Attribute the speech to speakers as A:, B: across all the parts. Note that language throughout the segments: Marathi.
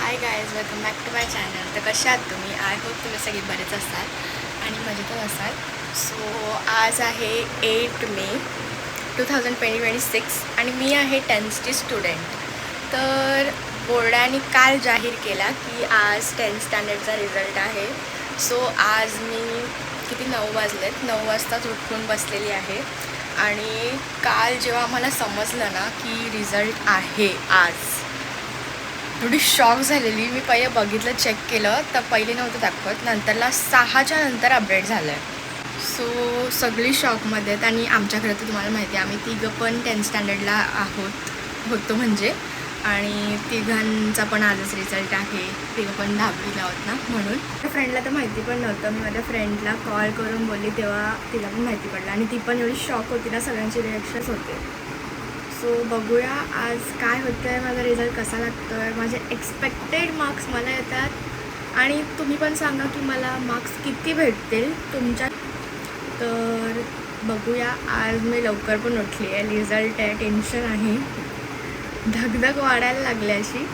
A: High guys, welcome back to my channel. तर कशा आहात तुम्ही? आय होप तुम्ही सगळे बरेच असाल आणि मजेतच असाल. सो आज आहे 8 मे 2026 आणि मी आहे 10th स्टुडंट. तर बोर्डाने काल जाहीर केला की आज 10th स्टँडर्डचा रिझल्ट आहे. सो आज मी 9 वाजलेत, 9 वाजताच उठून बसलेली आहे. आणि काल जेव्हा आम्हाला समजलं ना की रिझल्ट आहे आज, थोडी शॉक झालेली. मी पहिले बघितलं, चेक केलं तर पहिले नव्हतं दाखवत, नंतरला 6च्या नंतर अपडेट झालं आहे. सो सगळी शॉकमध्ये आहेत. आणि आमच्याकडे तर तुम्हाला माहिती आहे आम्ही तिघं पण 10th स्टँडर्डला होतो म्हणजे. आणि तिघांचा पण आजच रिझल्ट आहे. तिघं पण 10वीला आहोत ना, म्हणून. माझ्या फ्रेंडला तर माहिती पण नव्हतं. मी माझ्या फ्रेंडला कॉल करून बोलली तेव्हा तिला पण माहिती पडलं. आणि ती पण एवढी शॉक होती ना, सगळ्यांची रिॲक्शन्स होते. सो बघूया आज काय होतं आहे, माझा रिझल्ट कसा लागतो आहे. माझे एक्सपेक्टेड मार्क्स मला येतात आणि तुम्ही पण सांगा की मला मार्क्स किती भेटतील तुमच्या. तर बघूया. आज मी लवकर पण उठली आहे, रिझल्ट आहे, टेन्शन आहे, धगधग वाढायला लागली अशी.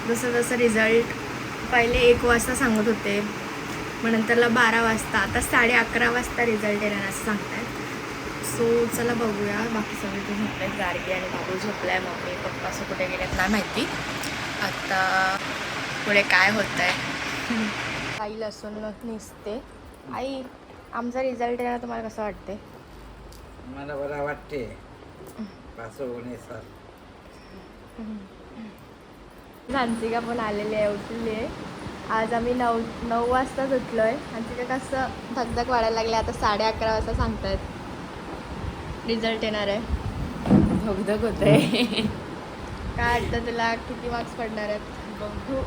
A: जसं जसं रिझल्ट पहिले 1 वाजता सांगत होते, मग नंतरला 12 वाजता, आता 11:30 वाजता रिझल्ट येणार असं सांगतात. सो चला बघूया. बाकी सगळे ते झोपले आहेत, गार्गी आणि बाबू झोपला आहे, मम्मी पप्पा असं कुठे गेलेत नाही माहिती. आता पुढे काय होतं आहे. आई लसूण निसते. आई, आमचा रिझल्ट आहे ना, तुम्हाला कसं वाटते?
B: मला बरं वाटते.
A: झांसिका पण आलेली आहे, उठली आहे. आज आम्ही 9 वाजताच उठलो आहे आणि तिथे कसं धगधग वाढायला लागले. आता 11:30 वाजता सांगतायत रिझल्ट येणार आहे. धगधग होत आहे. काय वाटतं तुला, किती मार्क्स पडणार आहेत?
C: बघू,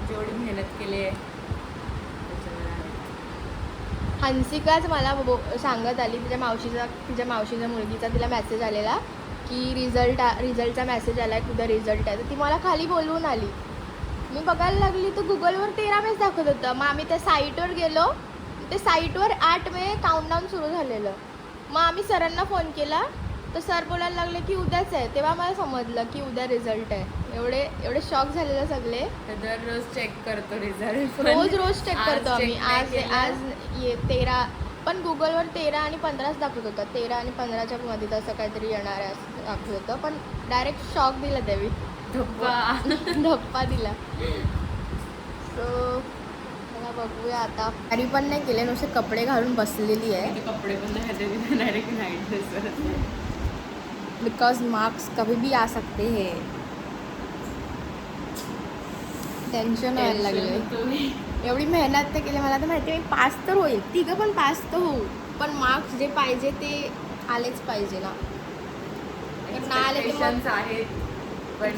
C: जेवढी मेहनत केली आहे.
A: हंसिकाच मला सांगत आली, तिच्या मावशीच्या मुलगीचा तिला मेसेज आलेला की रिझल्टचा मेसेज आला आहे, तुझा रिझल्ट आहे. तर ती मला खाली बोलवून आली. मी बघायला लागली तर गुगलवर 13 मेच दाखवत होतं. मग आम्ही त्या साईटवर गेलो, ते साईटवर 8 मे काउंटडाऊन सुरू झालेलं. मग आम्ही सरांना फोन केला तर सर बोलायला लागले की उद्याच आहे. तेव्हा मला समजलं की उद्या रिझल्ट आहे. एवढे शॉक झालेले सगळे.
C: दररोज चेक करतो रिझल्ट,
A: रोज चेक करतो आम्ही. आज 13, पण गुगलवर 13 आणि 15च दाखवत होतं. 13 आणि 15च्या मध्ये तसं काहीतरी येणार आहे असं दाखवत होतं. पण डायरेक्ट शॉक दिला देवी, धप्पा दिला. सो मला बघूया आता. तरी पण नाही केले, नुसते कपडे घालून बसलेली आहे.
C: कपडे पण नाही, डायरेक्ट नाईट ड्रेसवर.
A: बिकॉज मार्क्स कभी भी आ सकते हैं. टेन्शन व्हायला लागले. एवढी मेहनत ते केली, मला तर माहिती मी पास तर होईल, तिघं पण पास तर होऊ, पण मार्क्स जे पाहिजे ते आलेच पाहिजे ना. तर नाही आले तर मग
C: आहेत, पण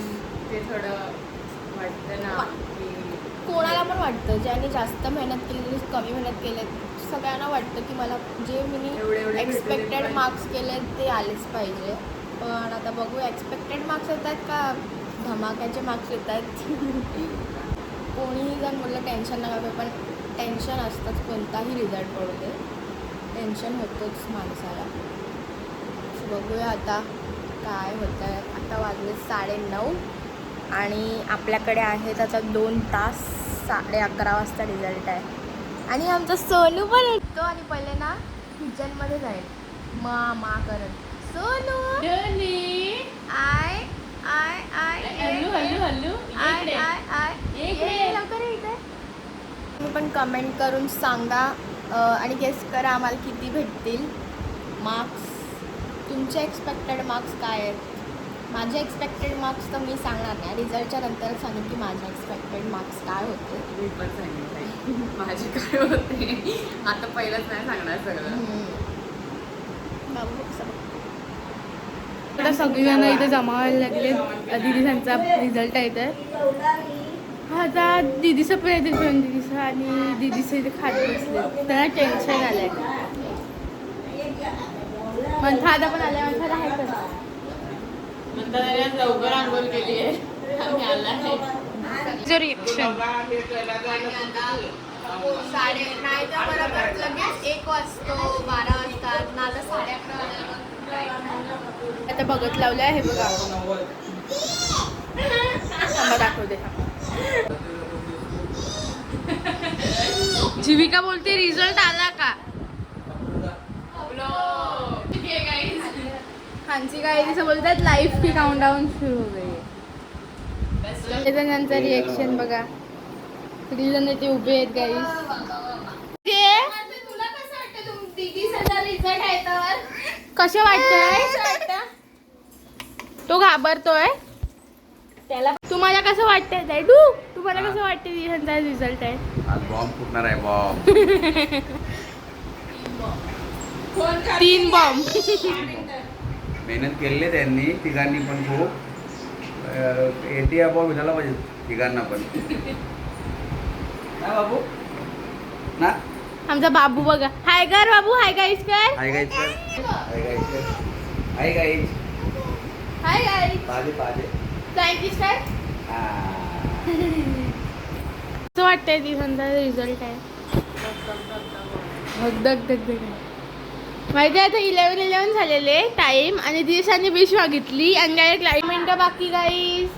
C: ते थोडं वाटतं ना की
A: कोणाला पण वाटतं. ज्याने जास्त मेहनत केली, कमी मेहनत केले, सगळ्यांना वाटतं की मला जे मी
C: एवढे
A: एक्सपेक्टेड मार्क्स केले ते आलेच पाहिजे. पण आता बघू, एक्सपेक्टेड मार्क्स येत आहेत का धमाक्याचे मार्क्स येत आहेत. कोणीही जण बोललं टेन्शन नका घेऊ, पण टेन्शन असतंच. कोणताही रिझल्ट पडू दे, टेन्शन होतंच माणसाला. बघूया आता काय होतं आहे. आता वाजले 9:30 आणि आपल्याकडे आहेत आता 2 तास. 11:30 वाजता रिझल्ट आहे. आणि आमचा सोनू पण येतो. आणि पहिले ना किचनमध्ये जाईल मा करत. सोनू आय आय आय
C: हल्लू हल्लू हल्लू
A: आय आय आय ये लवकर इथे. तुम्ही पण कमेंट करून सांगा आणि गेस करा आम्हाला किती भेटतील मार्क्स. तुमचे एक्सपेक्टेड मार्क्स काय आहेत? माझे एक्सपेक्टेड मार्क्स तर मी सांगणार नाही, रिझल्टच्या नंतर सांगेन की माझे एक्सपेक्टेड मार्क्स काय होते.
C: मी पण सांगितलं माझे काय होते. आता पहिलंच नाही सांगणार सगळं.
D: आता सगळीजण इथे जमा व्हायला लागले. दीदी त्यांचा रिझल्ट आहे. आता दीदीचं पण येते, पण दीदीचं आणि दीदीचं इथे खात बसले. त्यांना टेन्शन आलं आहे. मंथादा पण आल्या. मंथादा आहे का?
C: नंतर लवकर आंघोळ केली आहे, आम्ही आला आहे.
D: रिएक्शन
A: नाही तर बरोबर लगेच 1 वाजतो, 12 वाजतात ना. आता 11:30
D: आता बघत लावलं आहे बघा. दाखवते. शिविका बोलते रिझल्ट आला का? हांची काय दिसं बोलतात लाईफ की काउंटडाऊन सुरू हो गई. त्याच्यानंतर रिएक्शन बघा. किती जण ते उभे आहेत गाईस. कसं वाटतंय? तो घाबरतोय. तुम्हाला कसं वाटतंय डॅडू? तुम्हाला कसं वाटतंय दिदीचा रिझल्ट आहे?
B: आज बॉम्ब फुटणार आहे बॉम्ब.
D: 3 बॉम्ब.
B: मेहनत केलेली आहे त्यांनी तिघांनी पण खूप. 80 बॉम्ब झाला पाहिजे तिघांना पण ना बाबू ना.
D: आमचा बाबू बघा. हाय कर बाबू. हाय गाईस कर.
B: हाय गाईज कर. हाय गाईज कर. Hi guys.
D: Hi guys.
B: पाजे पाजे.
D: Thank you sir. असं वाटतंय दिवसांचा रिझल्ट आहे. धग धग धग. माहिती आहे आता 11 झालेले टाईम आणि दिवसांनी विश मागितली आणि डायरेक्ट 9 मिनटं बाकी गाईस.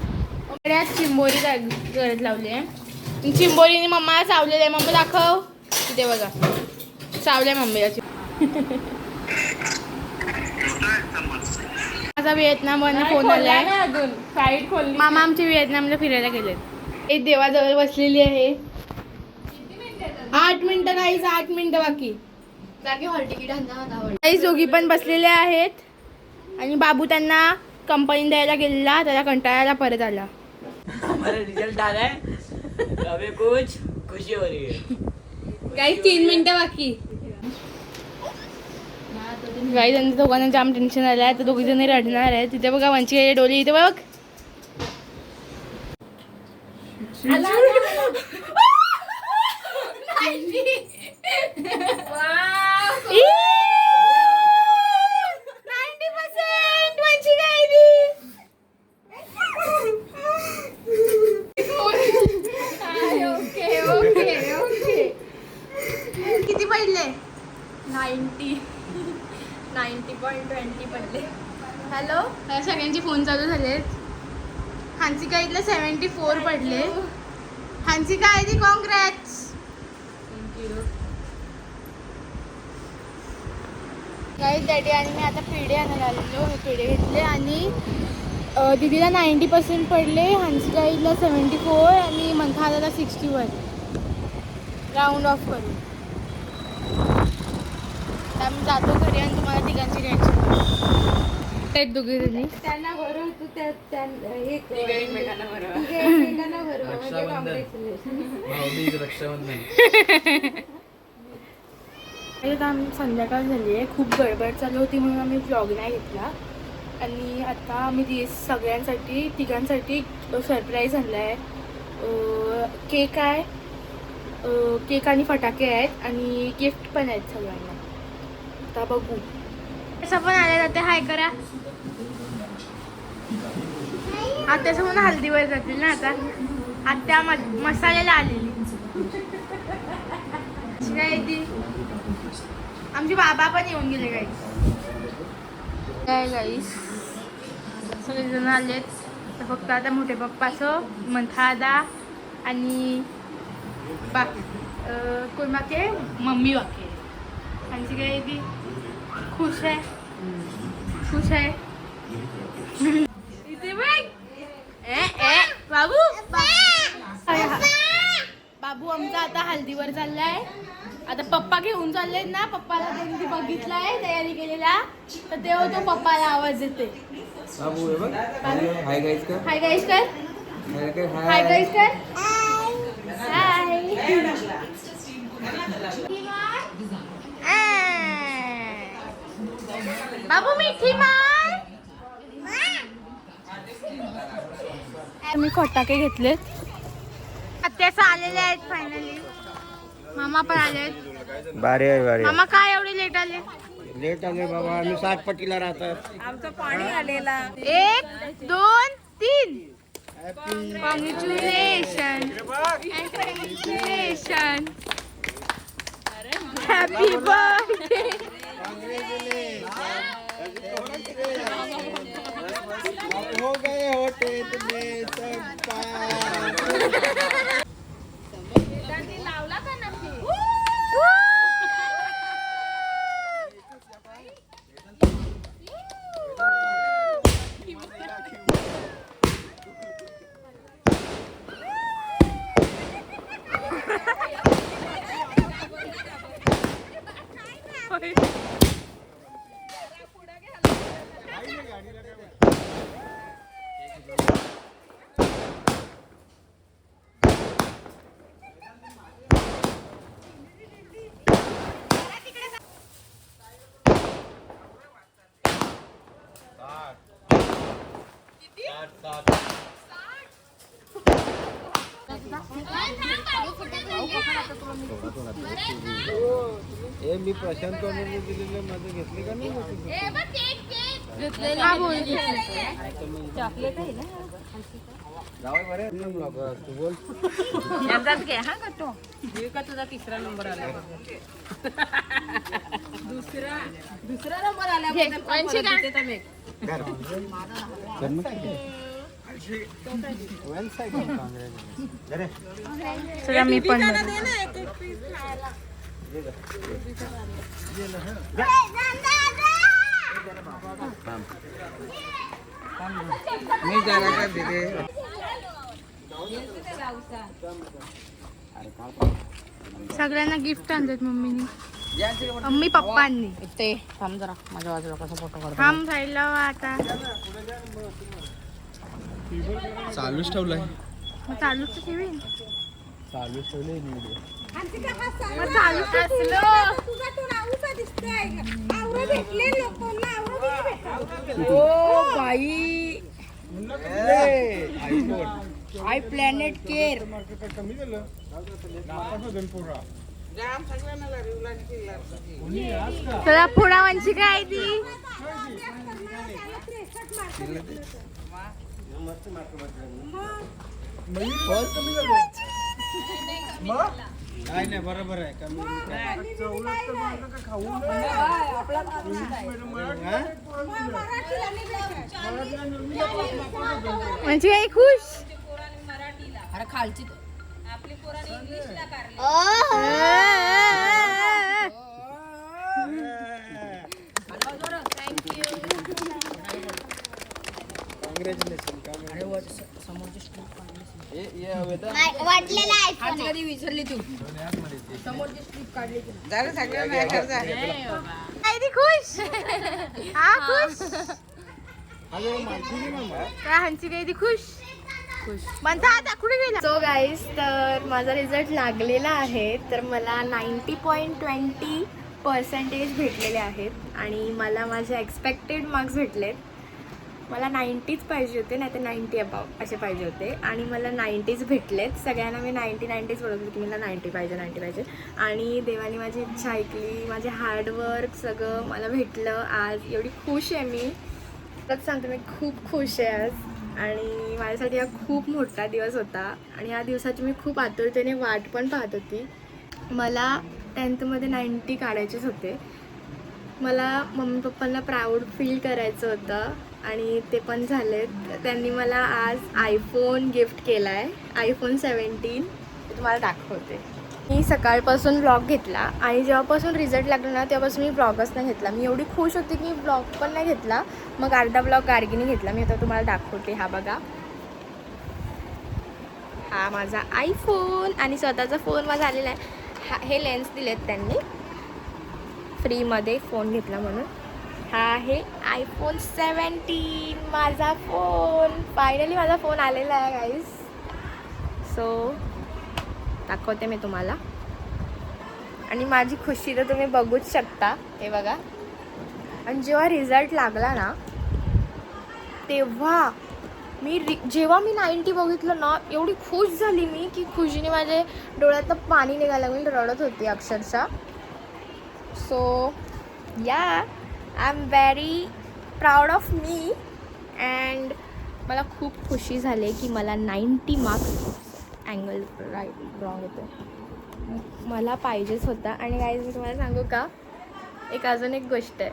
D: चिंबोरी करत लावले. चिंबोरीने मम्मा चावलेलं आहे. मम्मा दाखव. तिथे बघा चावल्या मम्मीला. माझा व्हिएतनामवरून फोन आलाय.
C: अजून साईड खोलली.
D: मामा आमचे व्हिएतनामला फिरायला गेलेत. एक देवाजवळ बसलेली आहे. 8 मिनिटं गाईस. 8 मिनिटं बाकी.
A: हॉल तिकीट
D: गाईस दोघी पण बसलेल्या आहेत आणि बाबू त्यांना कंपनी द्यायला गेलेला. त्याला कंटाळायला परत आला.
E: हमारा रिजल्ट आ रहा है, हमें कुछ खुशी हो रही है.
D: गाईस 3 मिनिटं बाकी. गाईस त्यांच्या दोघांना जाम टेन्शन आलं आहे. तर दोघी जणी रडणार आहे. तिथे बघा वंची डोली. इथे बघ. किती पडले?
A: 90.20 पडले.
D: हॅलो. सगळ्यांचे फोन चालू झालेत. हांसिका इथलं 74 पडले. हांसिका आयडी कॉंग्रॅट्स. गाईस डॅडी आणि मी आता पेढे आणायला आलेलो. हे पेढे घेतले आणि दीदीला 90% पडले. हांसिका इथला 74 आणि मंथाला 61. राऊंड ऑफ करू. आम्ही जातो घरी आणि तुम्हाला तिघांची टेन्शन आहेत दोघी जणी.
C: त्यांना बरोबर तू एक
E: एकमेकांना बरोबर.
C: एकमेकांना बरोबर म्हणजे
B: रक्षाबंधन.
D: आता आम्ही संध्याकाळ झाली आहे. खूप गडबड चालू होती म्हणून आम्ही व्लॉग नाही घेतला. आणि आता आम्ही सगळ्यांसाठी तिघांसाठी सरप्राईज आणला आहे. केक आहे. केक आणि फटाके आहेत आणि गिफ्ट पण आहेत सगळ्यांना. आता बघू. असं पण आले जाते. हाय करा. आत्याचं म्हणून हल्दीवर जातील ना आता. आत्या मसाल्याला आलेली. काय ती आमचे बाबा पण येऊन गेले गाईस. काय गाईस सगळेजण आलेत. तर फक्त आता मोठे पप्पाचं मंथादा आणि कोण बाकी मम्मी बाकी आहे. आमची काय ती खुश आहे. खुश आहे. इथे बघ. बाबू बाबू आमचा आता हल्दीवर चाललाय. आता पप्पा घेऊन चाललेत ना. पप्पाला त्यांनी बघितलाय तयारी केलेला. तर तेव्हा तो पप्पाला आवाज देते.
B: बाबू हे बघ. हाय गाईज कर.
D: हाय गाईस कर. हाय गाईस कर. हाय. बाबू मिठी मार. मी फटाके घेतलेत. आत्याचं आलेले आहेत फायनली. मामा पण आलेत.
B: बारे आहे बारे.
D: मामा काय एवढे लेट आले?
B: लेट आले बाबा. आम्ही 60 पट्टीला राहतात.
C: आमचं पाणी आलेला.
D: 1 2 3. कॉंग्रॅच्युलेशन. कॉंग्रॅच्युलेशन. Happy birthday.
B: हो गए होते तुम्हें सब
D: लावला का नक्की?
F: मी प्रशांत कॉर्नरने दिलेले माझं घेतले का नाही तू बोल
C: का तुझा तिसरा नंबर आला दुसरा नंबर आला
D: चला मी पण
F: मी जाणार का तिथे
D: सगळ्यांना गिफ्ट आणतात मम्मीनी मम्मी पप्पांनी
C: ते थांब जरा माझ्या बाजूला कसा फोटो काढतो
D: थांब राहिला आता
F: चालूच ठेवलाय
D: मग चालूच तर ठेवीन
F: चालूच ठेवले
D: मग चालूच O by I planet care चला पुढा वंशी काय ती
F: काय नाही बरोबर आहे कमी
D: म्हणजे काय खुश
C: अरे खालची
A: वाटलेला
C: कधी विसरली तू समोरची स्ट्रीप काढली तू
D: खुश हा खुश काय हंची काय ती खुश म्हणता आता कुठे गेला सो गाईज तर माझा रिझल्ट लागलेला आहे तर मला 90.20% भेटलेले आहेत आणि मला माझे एक्सपेक्टेड मार्क्स भेटलेत मला 90च पाहिजे होते नाही तर 90 अबाव असे पाहिजे होते आणि मला 90च भेटलेत सगळ्यांना मी 90च बोलत होते की मला 90 पाहिजे आणि देवाने माझी इच्छा ऐकली माझे हार्डवर्क सगळं मला भेटलं आज एवढी खुश आहे मी तरच सांगते मी खूप खुश आहे आज आणि माझ्यासाठी हा खूप मोठा दिवस होता आणि या दिवसाची मी खूप आतुरतेने वाट पण पाहत होती मला 10thमध्ये 90 काढायचेच होते मला मम्मी पप्पांना प्राऊड फील करायचं होतं आणि ते पण झालेत त्यांनी मला आज आयफोन गिफ्ट केला आहे आयफोन 17 ते तुम्हाला दाखवते मी सकाळपासून ब्लॉग घेतला आणि जेव्हापासून रिझल्ट लागला ना तेव्हापासून मी ब्लॉगच नाही घेतला मी एवढी खुश होती की ब्लॉग पण नाही घेतला मग अर्धा ब्लॉग गार्गीने घेतला मी आता तुम्हाला दाखवते हा बघा हा माझा आयफोन आणि स्वतःचा फोन माझा आलेला आहे हे लेन्स दिलेत त्यांनी फ्रीमध्ये फोन घेतला म्हणून हा आहे आयफोन 17 माझा फोन फायनली माझा फोन आलेला आहे गाईज सो दाखवते मी तुम्हाला आणि माझी खुशी तर तुम्ही बघूच शकता हे बघा आणि जेव्हा रिझल्ट लागला ना तेव्हा जेव्हा मी 90 बघितलं ना एवढी खुश झाली मी की खुशीने माझे डोळ्यातलं पाणी निघायला मी रडत होती अक्षरशः सो या I am very proud of me and मला खूप खुशी झाली की मला 90 मार्क्स अँगल राईट रॉंग येतो मला पाहिजेच होता आणि गाईज मी तुम्हाला सांगू का एक अजून एक गोष्ट आहे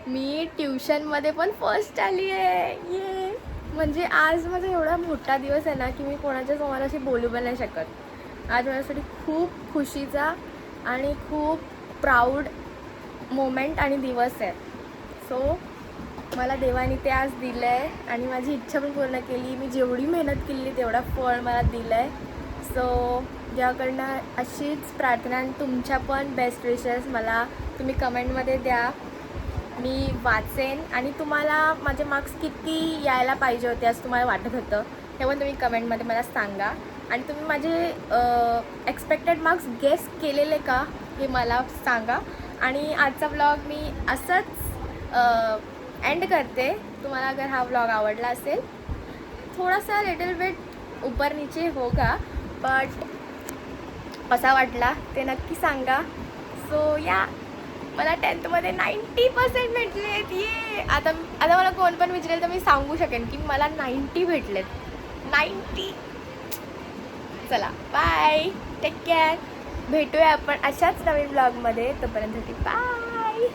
D: मी ट्युशनमध्ये पण फर्स्ट आली आहे ये म्हणजे आज माझा एवढा मोठा दिवस आहे ना की मी कोणाच्या समोर अशी बोलू पण नाही शकत आज माझ्यासाठी खूप खुशीचा आणि खूप प्राऊड मोमेंट आणि दिवस आहे सो मला देवाने ते आज दिलं आहे आणि माझी इच्छा पण पूर्ण केली मी जेवढी मेहनत केली तेवढा फळ मला दिलं आहे सो देवाकडनं अशीच प्रार्थना आणि तुमच्या पण बेस्ट विशेस मला तुम्ही कमेंटमध्ये द्या मी वाचेन आणि तुम्हाला माझे मार्क्स किती यायला पाहिजे होते असं तुम्हाला वाटत होतं हे पण तुम्ही कमेंटमध्ये मला सांगा आणि तुम्ही माझे एक्सपेक्टेड मार्क्स गेस केलेले का हे मला सांगा आणि आजचा ब्लॉग मी असंच एंड करते तुम्हाला अगर हा ब्लॉग आवडला असेल थोड़ा सा लिटिल बिट ऊपर नीचे होगा
A: बट कसा वाटला ते नक्की सांगा. सो या मला 10th मध्ये 90% भेटलेत. ये आता मला कोण पण विचारेल तर मी सांगू शकेन की मला 90 भेटलेत. 90. चला बाय, टेक केअर. भेटूया आपण अशाच नवीन ब्लॉगमध्ये. तोपर्यंत बाय.